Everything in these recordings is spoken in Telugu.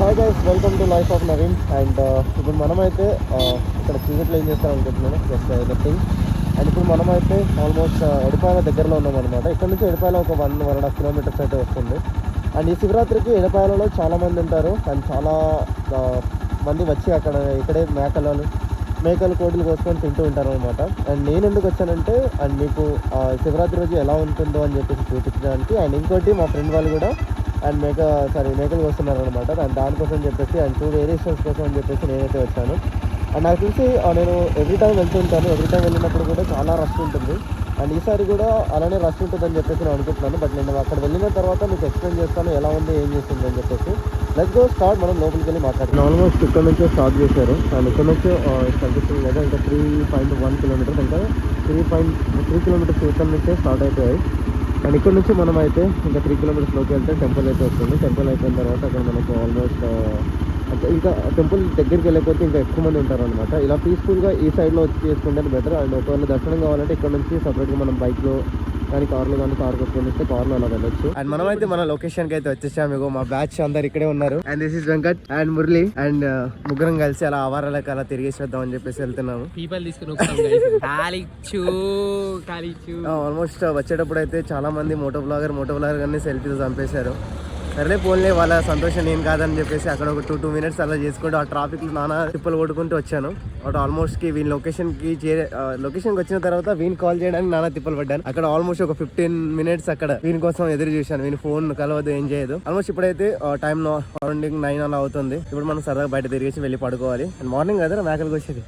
Hi guys, welcome to life of Naveen. And ఇప్పుడు మనమైతే ఇక్కడ చీకట్లో ఏం చేస్తాం అనుకుంటున్నాను, జస్ట్ ఎడిటింగ్. అండ్ ఇప్పుడు మనమైతే ఆల్మోస్ట్ ఎడపాయల దగ్గరలో ఉన్నామన్నమాట. ఇక్కడ నుంచి ఎడపాయల ఒక 1.5 కిలోమీటర్స్ అయితే వస్తుంది. అండ్ ఈ శివరాత్రికి ఎడపాయలలో చాలామంది ఉంటారు. అండ్ చాలా మంది వచ్చి ఇక్కడే మేకలు కోడిలు కోసుకొని తింటూ ఉంటారు అనమాట. అండ్ నేను ఎందుకు వచ్చానంటే, అండ్ మీకు శివరాత్రి రోజు ఎలా ఉంటుందో అని చెప్పేసి చూపించడానికి. అండ్ ఇంకోటి మా ఫ్రెండ్ వాళ్ళు కూడా అండ్ మేకలు వస్తున్నారు అనమాట. అండ్ దానికోసం చెప్పేసి అండ్ 2 వేరియేషన్స్ కోసం అని చెప్పేసి నేనైతే వచ్చాను. అండ్ నాకు తెలిసి నేను ఎవ్రీ టైం వెళ్తుంటాను. ఎవ్రీ టైం వెళ్ళినప్పుడు కూడా చాలా రష్ ఉంటుంది. అండ్ ఈసారి కూడా అలానే రష్ ఉంటుందని చెప్పేసి నేను అనుకుంటున్నాను. బట్ నేను అక్కడ వెళ్ళిన తర్వాత మీకు ఎక్స్ప్లెయిన్ చేస్తాను ఎలా ఉంది, ఏం చేస్తుంది అని చెప్పేసి. Let's go start. మనం లోపలికి వెళ్ళి మాట్లాడుతున్నాం. ఆల్మోస్ట్ ఇక్కడ నుంచే స్టార్ట్ చేశారు. అండ్ ఇక్కడ నుంచి కనిపిస్తుంది కదా, ఇంకా 3.1 కిలోమీటర్స్, ఇంకా 3 కిలోమీటర్స్ ఇక్కడ నుంచే స్టార్ట్ అయిపోయాయి. అండ్ ఇక్కడ నుంచి మనం అయితే ఇంకా 3 కిలోమీటర్స్ లోకి వెళ్తే టెంపుల్ అయితే వస్తుంది. టెంపుల్ అయిపోయిన తర్వాత అక్కడ మనకు ఆల్మోస్ట్ ఇంకా టెంపుల్ దగ్గరికి వెళ్ళకపోతే ఇంకా ఎక్కువ మంది ఉంటారు అనమాట. ఇలా పీస్ఫుల్గా ఈ సైడ్లో వచ్చి చేసుకుంటే బెటర్. అండ్ ఒకవేళ దర్శనం కావాలంటే ఇక్కడ నుంచి సపరేట్గా మనం బైక్లో కానీ కార్లో కొనుక్కొని వస్తే కార్లో అలా వెళ్ళొచ్చు. అండ్ మనమైతే మన లొకేషన్కి అయితే వచ్చేసాము. ఇగో మా బ్యాచ్ అందరు ఇక్కడే ఉన్నారు. And this is Venkat and Murali. And ముగ్గురం కలిసి అలా ఆవారాలకు అలా తిరిగేసి వద్దాం అని చెప్పేసి వెళ్తున్నాము. ఆల్మోస్ట్ వచ్చేటప్పుడు అయితే చాలా మంది మోటో బ్లాగర్ అన్ని సెల్ఫీలు చంపేశారు. సరేలే పోన్లే, వాళ్ళ సంతోషం నేను కాదని చెప్పేసి అక్కడ ఒక 2 మినిట్స్ అలా చేసుకుంటూ ఆ ట్రాఫిక్లో నానా తిప్పలు కొట్టుకుంటూ వచ్చాను. అటు ఆల్మోస్ట్కి వీని లొకేషన్కి వచ్చిన తర్వాత వీని కాల్ చేయడానికి నానా తిప్పలు పడ్డాను. అక్కడ ఆల్మోస్ట్ ఒక 15 మినిట్స్ అక్కడ వీని కోసం ఎదురు చూశాను. వీని ఫోన్ కలవదు, ఏం చేయదు. ఆల్మోస్ట్ ఇప్పుడైతే టైం అరౌండింగ్ 9 అలా అవుతుంది. ఇప్పుడు మనం సరదాగా బయట తిరిగేసి వెళ్ళి పడుకోవాలి. అండ్ మార్నింగ్ కదా మేకలకు వచ్చేది.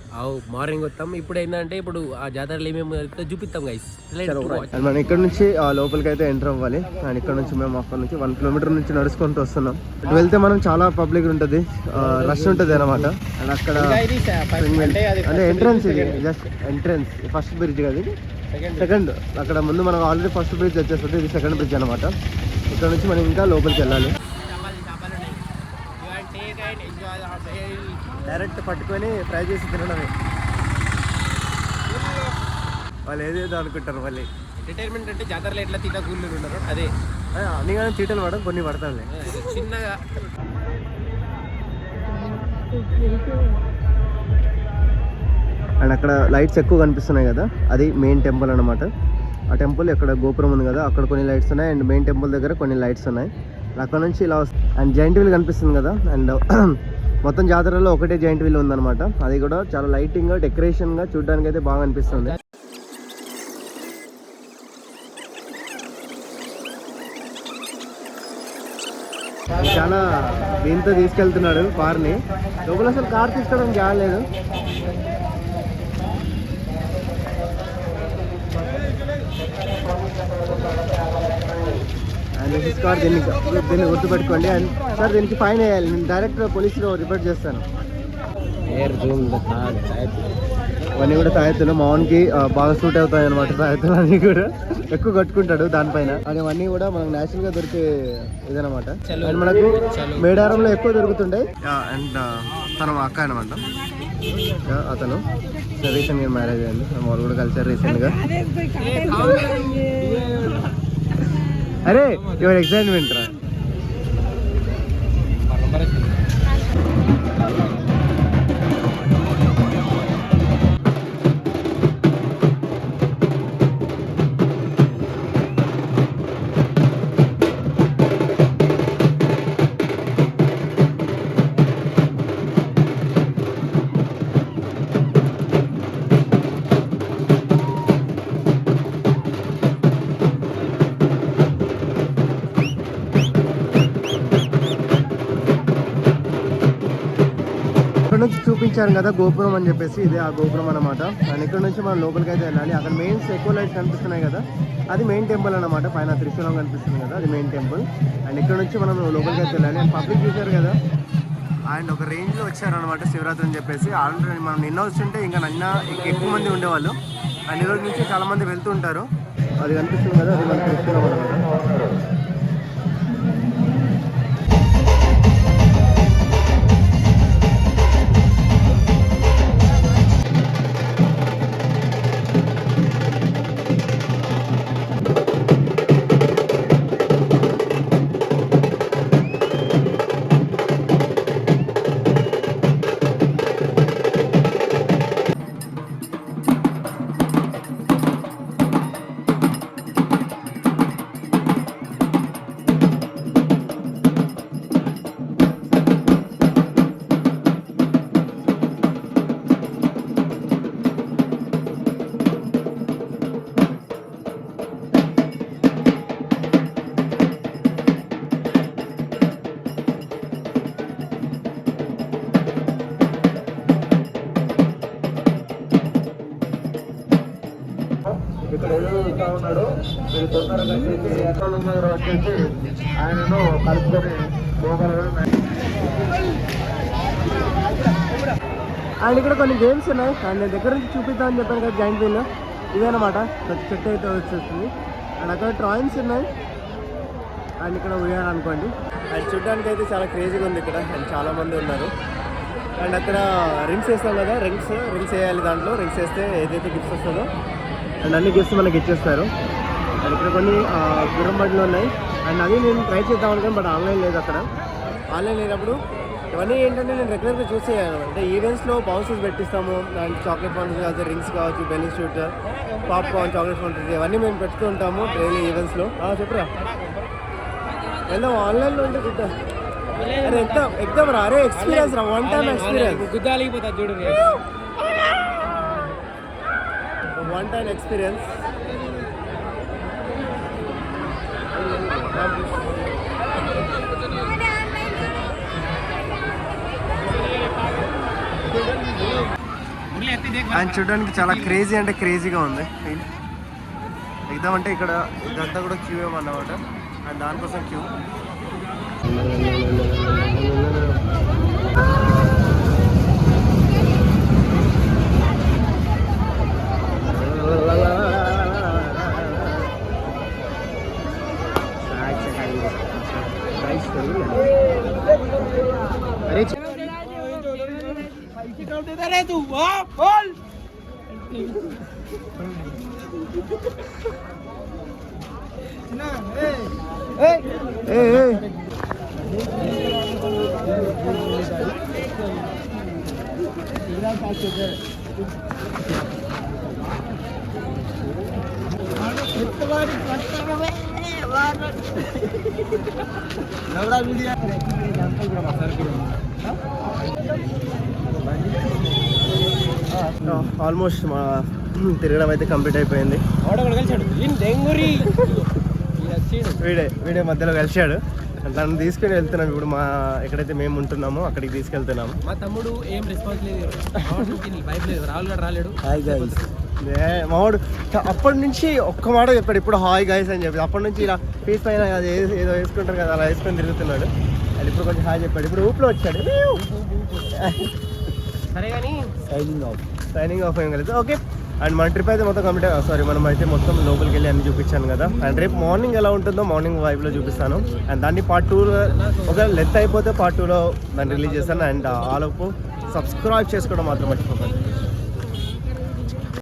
మార్నింగ్ వస్తాం. ఇప్పుడు ఏంటంటే ఇప్పుడు ఆ జాతరలు ఏమేమి చూపిస్తాం గైస్. అండ్ మనం ఇక్కడ నుంచి లోపలికి అయితే ఎంటర్ అవ్వాలి. అండ్ ఇక్కడ నుంచి మేము అక్కడ నుంచి 1 కిలోమీటర్ నుంచి నడుచుకుంటూ వస్తున్నాం. ఇటు వెళ్తే మనం చాలా పబ్లిక్ ఉంటుంది, రష్ ఉంటుంది అనమాట. అండ్ అక్కడ అంటే ఎంట్రన్స్, ఇది జస్ట్ ఎంట్రన్స్. ఫస్ట్ బ్రిడ్జ్ కదా ఇది, సెకండ్. అక్కడ ముందు మనం ఆల్రెడీ ఫస్ట్ బ్రిడ్జ్ వచ్చేస్తుంది, ఇది సెకండ్ బ్రిడ్జ్ అనమాట. ఇక్కడ నుంచి మనం ఇంకా లోపలికి వెళ్ళాలి. డైరెక్ట్ పట్టుకొని ఫ్రై చేసి తినడమే. వాళ్ళు ఏదేదో అనుకుంటారు. మళ్ళీ ఎంటర్టైన్మెంట్ అంటే జాతరలో ఎట్లా తీటకూళ్ళు ఉన్నారు అదే. అన్ని కానీ తీటలు పడడం కొన్ని పడతానులే చిన్నగా. అండ్ అక్కడ లైట్స్ ఎక్కువ కనిపిస్తున్నాయి కదా, అది మెయిన్ టెంపుల్ అనమాట. ఆ టెంపుల్ ఎక్కడ గోపురం ఉంది కదా, అక్కడ కొన్ని లైట్స్ ఉన్నాయి. అండ్ మెయిన్ టెంపుల్ దగ్గర కొన్ని లైట్స్ ఉన్నాయి. అక్కడ నుంచి ఇలా అండ్ జైంట్ వీల్ కనిపిస్తుంది కదా. అండ్ మొత్తం జాతరలో ఒకటే జైంట్ వీల్ ఉందన్నమాట. అది కూడా చాలా లైటింగ్ డెకరేషన్గా చూడడానికి అయితే బాగా అనిపిస్తుంది. చాలా దీంతో తీసుకెళ్తున్నాడు కార్ని. లోపల అసలు కార్ తీసుకోవడం జాలేదు. అండ్ దిస్ కార్, దీన్ని గుర్తుపెట్టుకోండి. అండ్ సార్ దీనికి ఫైన్ వేయాలి. నేను డైరెక్ట్ పోలీసులో రిపోర్ట్ చేస్తాను. అవన్నీ కూడా తాయెత్తులు మామూలుకి బాగా సూట్ అవుతాయి అనమాట. తాయెత్తులు అన్నీ కూడా ఎక్కువ కట్టుకుంటాడు దానిపైన. అని అవన్నీ కూడా మనకు నేచురల్ గా దొరికే ఇదనమాట. అండ్ మనకు మేడారంలో ఎక్కువ దొరుకుతుంటాయి. అండ్ తన అక్క అనమాట. అతను రీసెంట్ గా మ్యారేజ్ అయింది. వాళ్ళు కూడా కలిసారు రీసెంట్ గా. అరే యువర్ ఎక్సైట్మెంట్ రా. నుంచి చూపించాను కదా గోపురం అని చెప్పేసి, ఇదే ఆ గోపురం అనమాట. అండ్ ఇక్కడ నుంచి మనం లోపలికి అయితే వెళ్ళాలి. అక్కడ మెయిన్స్ ఎక్కువ లైట్స్ కనిపిస్తున్నాయి కదా, అది మెయిన్ టెంపుల్ అనమాట. పైన త్రిశూలం కనిపిస్తుంది కదా, అది మెయిన్ టెంపుల్. అండ్ ఇక్కడ నుంచి మనం లోపలికి అయితే వెళ్ళాలి. అండ్ పబ్లిక్ చూశారు కదా, అండ్ ఒక రేంజ్లో వచ్చారనమాట శివరాత్రి అని చెప్పేసి. ఆల్రెడీ మనం నిన్న వస్తుంటే ఇంకా ఎక్కువ మంది ఉండేవాళ్ళు. అండ్ ఈరోజు నుంచి చాలా మంది వెళ్తూ ఉంటారు. అది కనిపిస్తుంది కదా, అది మనకి త్రిశూలం అనమాట. ఎదుగుతూ ఉన్నాడు. మీరు తొందరగా వచ్చేసి ఎక్కడ ఉన్నారో వచ్చేసి ఆయనను కలుపుకొని పోగలరు. అండ్ ఇక్కడ కొన్ని గేమ్స్ ఉన్నాయి అండ్ నేను దగ్గర నుంచి చూపిద్దామని చెప్పాను కదా జాయింట్ వీల్ ఇదేనమాట చెట్టు అయితే వచ్చేస్తుంది. అండ్ అక్కడ డ్రాయింగ్స్ ఉన్నాయి అండ్ ఇక్కడ ఉయ్యాలి అనుకోండి. అండ్ చూడడానికి అయితే చాలా క్రేజీగా ఉంది ఇక్కడ అండ్ చాలామంది ఉన్నారు. అండ్ అక్కడ రింగ్స్ వేస్తాం కదా రింగ్స్ వేయాలి. దాంట్లో రింగ్స్ వేస్తే ఏదైతే గిఫ్ట్స్ వస్తుందో అండ్ అన్ని గిఫ్ట్స్ మనకి ఇచ్చేస్తారు. అండ్ ఇక్కడ కొన్ని గుర్రం బండ్లు ఉన్నాయి అండ్ అది నేను ట్రై చేద్దాం అనుకోను బట్ ఆన్లైన్ లేదు. అక్కడ ఆన్లైన్ లేనప్పుడు ఇవన్నీ ఏంటంటే నేను రెగ్యులర్గా చూస్ చేయాలి. అంటే ఈవెంట్స్లో బౌన్సెస్ పెట్టిస్తాము అండ్ చాక్లెట్ ఫౌంటైన్స్ కావచ్చు, రింగ్స్ కావచ్చు, balloon shoot, popcorn, chocolate fountains ఇవన్నీ మేము పెడుతూ ఉంటాము డైలీ ఈవెంట్స్లో. చెప్పురా వెళ్దాం ఆన్లైన్లో ఉంటే చూద్దాం. అరే ఎగ్దాం రా. అరే ఎక్స్పీరియన్స్ రా, వన్ టైం ఎక్స్పీరియన్స్, చూడు వన్ టైం ఎక్స్పీరియన్స్. ఆయన చూడడానికి చాలా క్రేజీ అంటే క్రేజీగా ఉంది. ఎగ్దాం అంటే ఇక్కడ ఇదంతా కూడా క్యూ ఏమన్నమాట అండ్ దానికోసం క్యూ. अरे तू वाह बोल ना ए ए ए ఆల్మోస్ట్ మా తిరగడం అయితే కంప్లీట్ అయిపోయింది. వీడే మధ్యలో కలిశాడు. తను తీసుకుని వెళ్తున్నాం ఇప్పుడు మా ఎక్కడైతే మేము ఉంటున్నామో అక్కడికి తీసుకెళ్తున్నాము. మా తమ్ముడు ఏం రెస్పాన్స్ లేదు, వైఫ్ లేదు, రాహుల్ గారు రాలేడు. హాయ్ గైస్ మావాడు అప్పటి నుంచి ఒక్క మాట చెప్పాడు ఇప్పుడు హాయ్ గైస్ అని చెప్పి. అప్పటి నుంచి ఇలా ఫేస్ పైన ఏదో వేసుకుంటారు కదా అలా వేసుకొని తిరుగుతున్నాడు. అది ఇప్పుడు కొంచెం హాయ్ చెప్పాడు. ఇప్పుడు ఊపిలో వచ్చాడు. సరే కానీ సైనింగ్ ఆఫ్ ఏం కలిసి ఓకే. అండ్ మన ట్రిప్ అయితే మొత్తం కంప్లీట్ మనం అయితే మొత్తం లోపలికి వెళ్ళి అన్ని చూపించాను కదా. అండ్ రేపు మార్నింగ్ ఎలా ఉంటుందో మార్నింగ్ వైబ్లో చూపిస్తాను. అండ్ దాన్ని పార్ట్ 2 ఒకవేళ లెంత్ అయిపోతే పార్ట్ 2లో దాన్ని రిలీజ్ చేస్తాను. అండ్ ఆలోపు సబ్స్క్రైబ్ చేసుకోవడం మాత్రం మర్చిపోకండి.